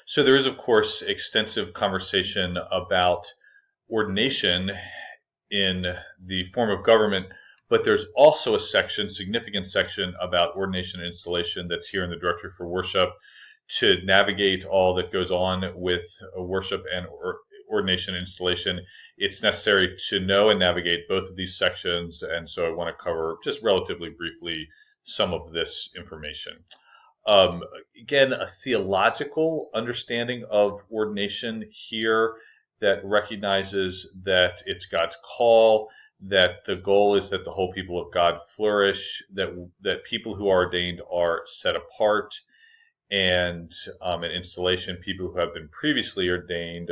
So there is, of course, extensive conversation about ordination in the form of government, but there's also a section, significant section, about ordination and installation that's here in the Directory for Worship to navigate all that goes on with worship and ordination and installation. It's necessary to know and navigate both of these sections, and so I want to cover just relatively briefly some of this information. Um, Again, a theological understanding of ordination here that recognizes that it's God's call, that the goal is that the whole people of God flourish, that people who are ordained are set apart, and in installation, people who have been previously ordained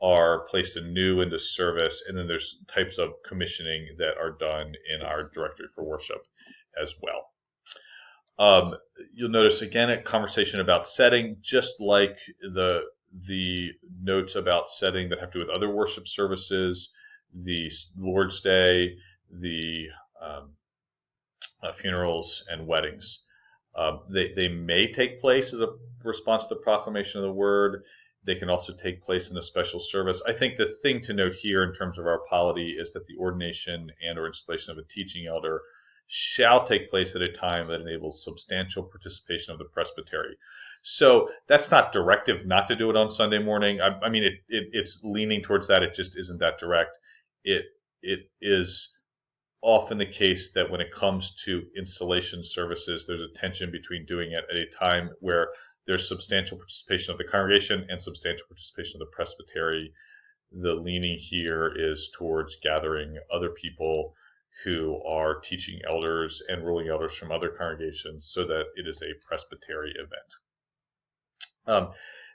are placed anew into service, and then there's types of commissioning that are done in our Directory for Worship as well. You'll notice again a conversation about setting, just like the notes about setting that have to do with other worship services, the Lord's Day, the funerals and weddings. They may take place as a response to the proclamation of the word. They can also take place in a special service. I think the thing to note here in terms of our polity is that the ordination and or installation of a teaching elder shall take place at a time that enables substantial participation of the presbytery. So that's not directive not to do it on Sunday morning. I mean, it's leaning towards that. It just isn't that direct. It is often the case that when it comes to installation services, there's a tension between doing it at a time where there's substantial participation of the congregation and substantial participation of the presbytery. The leaning here is towards gathering other people who are teaching elders and ruling elders from other congregations so that it is a presbytery event.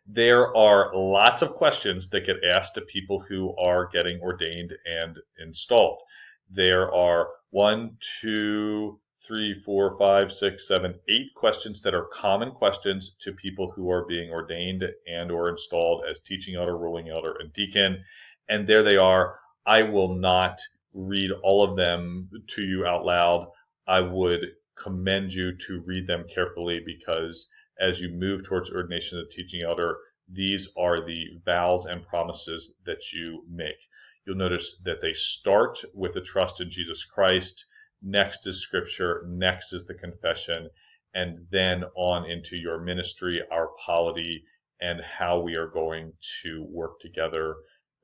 There are lots of questions that get asked to people who are getting ordained and installed. There are 1, 2, 3, 4, 5, 6, 7, 8 questions that are common questions to people who are being ordained and or installed as teaching elder, ruling elder, and deacon. And there they are. I will not read all of them to you out loud. I would commend you to read them carefully, because as you move towards ordination of the teaching elder, these are the vows and promises that you make. You'll notice that they start with a trust in Jesus Christ. Next is Scripture. Next is the confession. And then on into your ministry, our polity, and how we are going to work together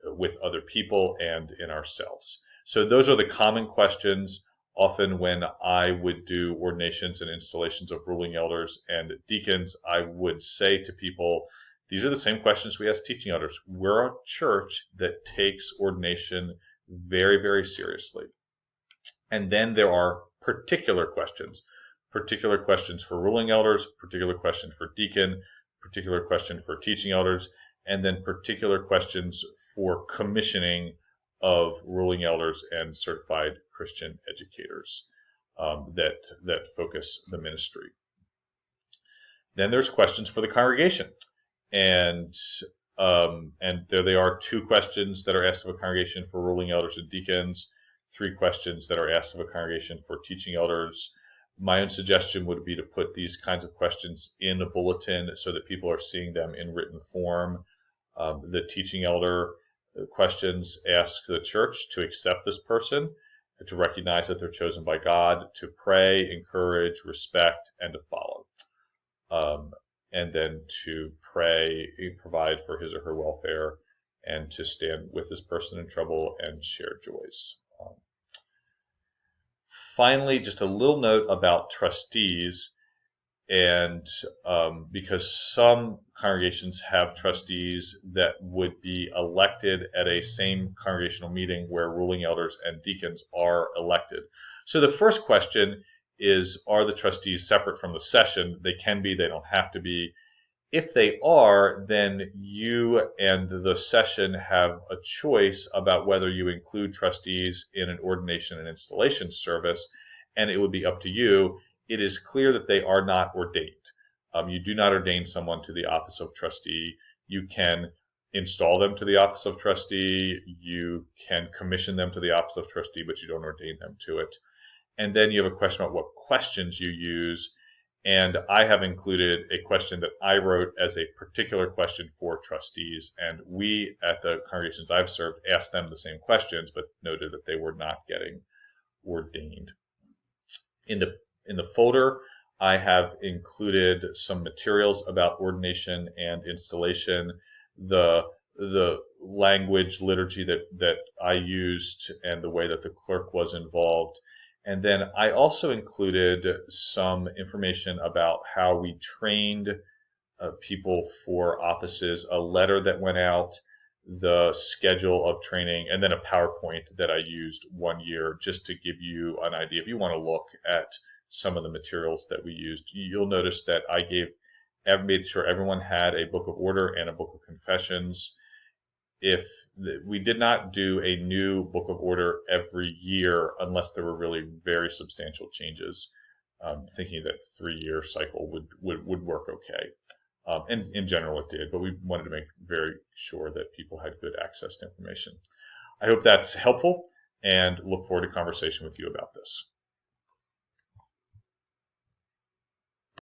with other people and in ourselves. So those are the common questions. Often when I would do ordinations and installations of ruling elders and deacons, I would say to people, these are the same questions we ask teaching elders. We're a church that takes ordination very, very seriously. And then there are particular questions for ruling elders, particular question for deacon, particular question for teaching elders, and then particular questions for commissioning of ruling elders and certified Christian educators that focus the ministry. Then there's questions for the congregation. And there they are, 2 questions that are asked of a congregation for ruling elders and deacons, 3 questions that are asked of a congregation for teaching elders. My own suggestion would be to put these kinds of questions in a bulletin so that people are seeing them in written form. The teaching elder questions ask the church to accept this person, to recognize that they're chosen by God, to pray, encourage, respect, and to follow. And then to pray, provide for his or her welfare, and to stand with this person in trouble and share joys. Finally, just a little note about trustees, and because some congregations have trustees that would be elected at a same congregational meeting where ruling elders and deacons are elected. So the first question is, are the trustees separate from the session? They can be, they don't have to be. If they are, then you and the session have a choice about whether you include trustees in an ordination and installation service, and it would be up to you. It is clear that they are not ordained. You do not ordain someone to the office of trustee. You can install them to the office of trustee. You can commission them to the office of trustee, but you don't ordain them to it. And then you have a question about what questions you use. And I have included a question that I wrote as a particular question for trustees. And we, at the congregations I've served, asked them the same questions, but noted that they were not getting ordained. In the folder, I have included some materials about ordination and installation, the language liturgy that I used, and the way that the clerk was involved. And then I also included some information about how we trained people for offices, a letter that went out, the schedule of training, and then a PowerPoint that I used one year, just to give you an idea. If you want to look at some of the materials that we used, you'll notice that I made sure everyone had a book of order and a book of confessions. If we did not do a new book of order every year unless there were really very substantial changes, thinking that 3-year cycle would work okay. And in general it did, but we wanted to make very sure that people had good access to information. I hope that's helpful, and look forward to conversation with you about this.